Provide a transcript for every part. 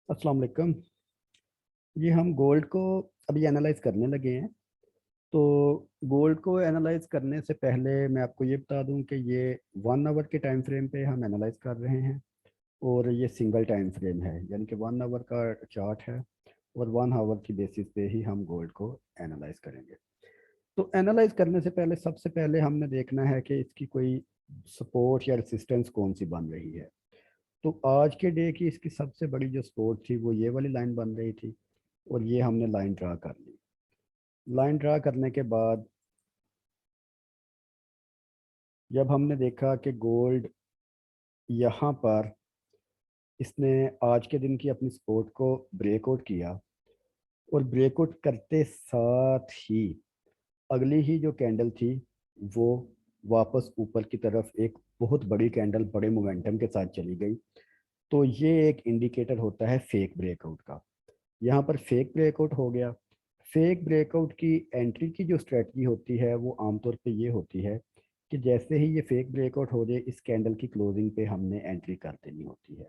अस्सलाम वालेकुम। ये हम गोल्ड को अभी एनालाइज करने लगे हैं। तो गोल्ड को एनालाइज करने से पहले मैं आपको ये बता दूं कि ये 1 आवर के टाइम फ्रेम पे हम एनालाइज कर रहे हैं। और ये सिंगल टाइम फ्रेम है, यानी कि 1 आवर का चार्ट है। और 1 आवर की बेसिस पे ही हम गोल्ड को एनालाइज करेंगे। तो एनालाइज करने से पहले सबसे पहले हमने देखना है कि इसकी कोई सपोर्ट या रेसिस्टेंस कौन सी बन रही है। तो आज के डे की इसकी सबसे बड़ी जो सपोर्ट थी वो ये वाली लाइन बन रही थी। और ये हमने लाइन ड्रा कर ली। लाइन ड्रा करने के बाद जब हमने देखा कि गोल्ड यहाँ पर इसने आज के दिन की अपनी सपोर्ट को ब्रेकआउट किया। और ब्रेकआउट करते साथ ही अगली ही जो कैंडल थी वो वापस ऊपर की तरफ एक बहुत बड़ी कैंडल बड़े मोमेंटम के साथ चली गई। तो ये एक इंडिकेटर होता है फेक ब्रेकआउट का। यहाँ पर फेक ब्रेकआउट हो गया। फेक ब्रेकआउट की एंट्री की जो स्ट्रेटजी होती है वो आमतौर पे ये होती है कि जैसे ही ये फेक ब्रेकआउट हो जाए इस कैंडल की क्लोजिंग पे हमने एंट्री कर देनी होती है।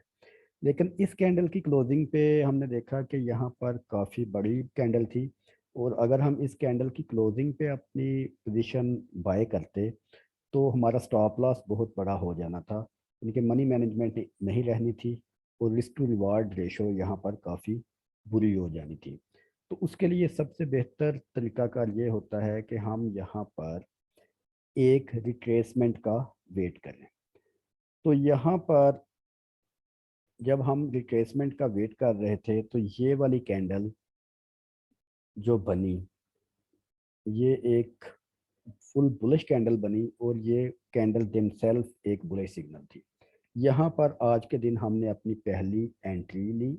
लेकिन इस कैंडल की क्लोजिंग पे हमने देखा कि यहाँ पर काफ़ी बड़ी कैंडल थी। और अगर हम इस कैंडल की क्लोजिंग पे अपनी पोजीशन बाय करते तो हमारा स्टॉप लॉस बहुत बड़ा हो जाना था। उनके मनी मैनेजमेंट नहीं रहनी थी। और रिस्क टू रिवार्ड रेशो यहाँ पर काफ़ी बुरी हो जानी थी। तो उसके लिए सबसे बेहतर तरीकाकार ये होता है कि हम यहाँ पर एक रिट्रेसमेंट का वेट करें। तो यहाँ पर जब हम रिट्रेसमेंट का वेट कर रहे थे तो ये वाली कैंडल जो बनी ये एक फुल बुलिश कैंडल बनी। और ये कैंडल दिमसेल्फ एक बुलिश सिग्नल थी। यहाँ पर आज के दिन हमने अपनी पहली एंट्री ली।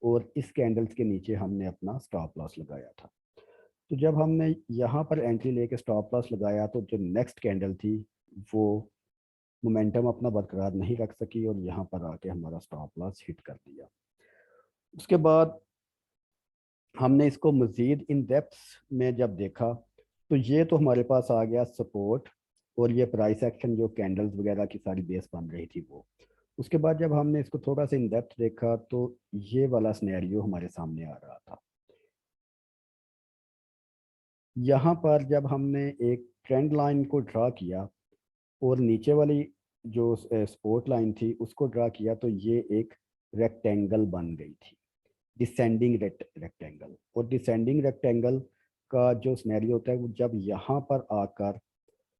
और इस कैंडल्स के नीचे हमने अपना स्टॉप लॉस लगाया था। तो जब हमने यहाँ पर एंट्री लेके स्टॉप लॉस लगाया तो जो नेक्स्ट कैंडल थी वो मोमेंटम अपना बरकरार नहीं रख सकी और यहाँ पर आके हमारा स्टॉप लॉस हिट कर दिया। उसके बाद हमने इसको मज़ीद इन डेप्थ में जब देखा तो ये तो हमारे पास आ गया सपोर्ट। और ये प्राइस एक्शन जो कैंडल्स वगैरह की सारी बेस बन रही थी वो। उसके बाद जब हमने इसको थोड़ा सा इन डेप्थ देखा तो ये वाला सिनेरियो हमारे सामने आ रहा था। यहाँ पर जब हमने एक ट्रेंड लाइन को ड्रा किया और नीचे वाली जो सपोर्ट लाइन थी उसको ड्रा किया तो ये एक रेक्टेंगल बन गई थी। Descending rectangle. और डिसेंडिंग रेक्टेंगल का जो सिनेरियो होता है वो जब यहाँ पर आकर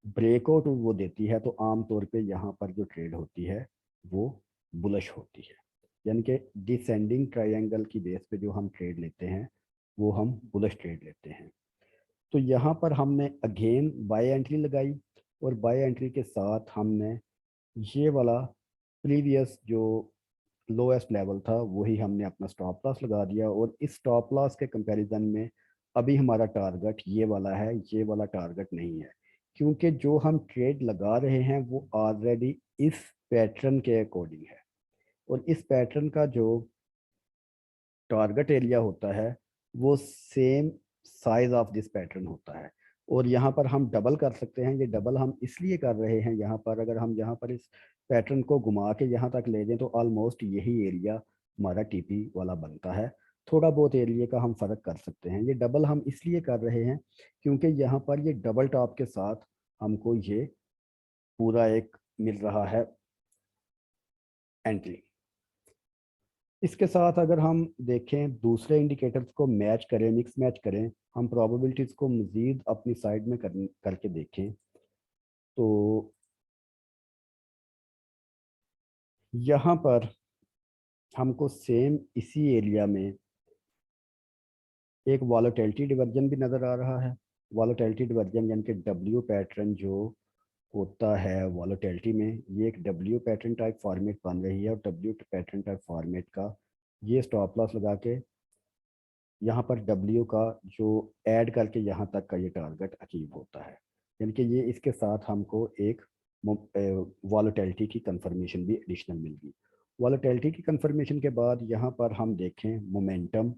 ब्रेकआउट वो देती है तो आम तौर पे यहाँ पर जो ट्रेड होती है वो बुलिश होती है। यानी कि डिसेंडिंग ट्रायंगल की बेस पे जो हम ट्रेड लेते हैं वो हम बुलिश ट्रेड लेते हैं। तो यहाँ पर हमने अगेन बाय एंट्री लगाई। और बाय एंट्री के साथ हमने ये वाला प्रीवियस जो लोएस्ट लेवल था वही हमने अपना स्टॉप लॉस लगा दिया। और इस स्टॉप लॉस के कंपैरिजन में अभी हमारा टारगेट ये वाला है, ये वाला टारगेट नहीं है। क्योंकि जो हम ट्रेड लगा रहे हैं वो ऑलरेडी इस पैटर्न के अकॉर्डिंग है। और इस पैटर्न का जो टारगेट एरिया होता है वो same size of this pattern होता है। और यहाँ पर हम डबल कर सकते हैं। ये डबल हम इसलिए कर रहे हैं, यहाँ पर अगर हम यहाँ पर इस पैटर्न को घुमा के यहाँ तक ले जाएं तो ऑलमोस्ट यही एरिया हमारा टीपी वाला बनता है। थोड़ा बहुत एरिया का हम फर्क कर सकते हैं। ये डबल हम इसलिए कर रहे हैं क्योंकि यहाँ पर ये डबल टॉप के साथ हमको ये पूरा एक मिल रहा है एंट्री। इसके साथ अगर हम देखें दूसरे इंडिकेटर्स को मैच करें, मिक्स मैच करें, हम प्रोबेबिलिटीज़ को मज़ीद अपनी साइड में करके देखें तो यहाँ पर हमको सेम इसी एरिया में एक वॉलेटिलिटी डिवर्जन भी नज़र आ रहा है। वॉलेटिलिटी डिवर्जन यानी कि डब्ल्यू पैटर्न जो होता है वॉलेटिलिटी में, ये एक डब्ल्यू पैटर्न टाइप फॉर्मेट बन रही है। और डब्ल्यू पैटर्न टाइप फॉर्मेट का ये स्टॉप लॉस लगा के यहाँ पर W का जो ऐड करके यहाँ तक का ये टारगेट अचीव होता है। यानी कि ये इसके साथ हमको एक वॉलेटिलिटी की कंफर्मेशन भी एडिशनल मिल गई। वॉलेटिलिटी की कंफर्मेशन के बाद यहाँ पर हम देखें मोमेंटम।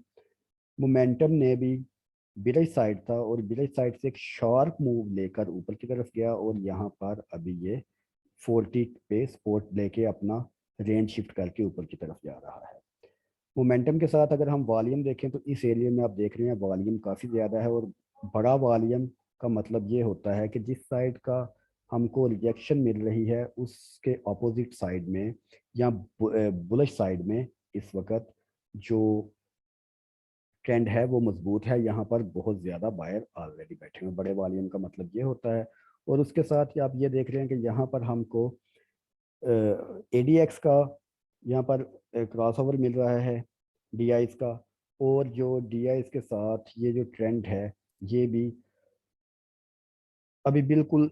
मोमेंटम ने भी बिलिश साइड था और बिलिश साइड से एक शार्प मूव लेकर ऊपर की तरफ गया। और यहाँ पर अभी ये 40 पे सपोर्ट लेके अपना रेंज शिफ्ट करके ऊपर की तरफ जा रहा है। मोमेंटम के साथ अगर हम वॉल्यूम देखें तो इस एरिया में आप देख रहे हैं वॉल्यूम काफ़ी ज़्यादा है, और बड़ा वॉल्यूम का मतलब ये होता है कि जिस साइड का हमको रिजेक्शन मिल रही है उसके अपोजिट साइड में या बुलिश साइड में इस वक्त जो ट्रेंड है वो मजबूत है। यहाँ पर बहुत ज़्यादा बायर ऑलरेडी बैठे हुए, बड़े वॉल्यूम का मतलब ये होता है। और उसके साथ ही आप ये देख रहे हैं कि यहाँ पर हमको एडीएक्स का यहाँ पर क्रॉस ओवर मिल रहा है डीआईस का, और जो डीआईस के साथ ये जो ट्रेंड है ये भी अभी बिल्कुल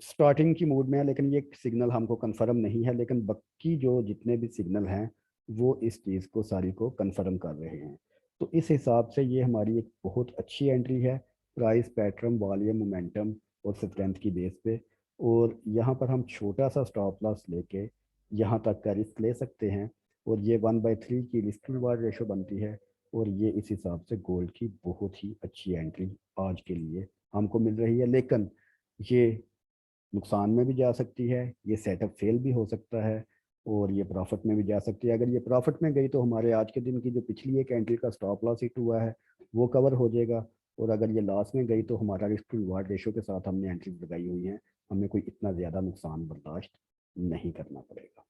स्टार्टिंग की मूड में है, लेकिन ये सिग्नल हमको कंफर्म नहीं है, लेकिन बाकी जो जितने भी सिग्नल हैं वो इस चीज़ को सारी को कंफर्म कर रहे हैं। तो इस हिसाब से ये हमारी एक बहुत अच्छी एंट्री है प्राइस पैटर्न वॉल्यूम मोमेंटम और स्ट्रेंथ की बेस पे। और यहाँ पर हम छोटा सा स्टॉप लॉस लेके यहाँ तक का रिस्क ले सकते हैं, और ये 1/3 की रिस्क रिवार्ड रेशो बनती है। और ये इस हिसाब से गोल्ड की बहुत ही अच्छी एंट्री आज के लिए हमको मिल रही है। लेकिन ये नुकसान में भी जा सकती है, ये सेटअप फेल भी हो सकता है, और ये प्रॉफिट में भी जा सकती है। अगर ये प्रॉफिट में गई तो हमारे आज के दिन की जो पिछली एक एंट्री का स्टॉप लॉस हिट हुआ है वो कवर हो जाएगा, और अगर ये लॉस में गई तो हमारा रिस्क टू रिवार्ड रेशो के साथ हमने एंट्रीज लगाई हुई हैं, हमें कोई इतना ज़्यादा नुकसान बर्दाश्त नहीं करना पड़ेगा।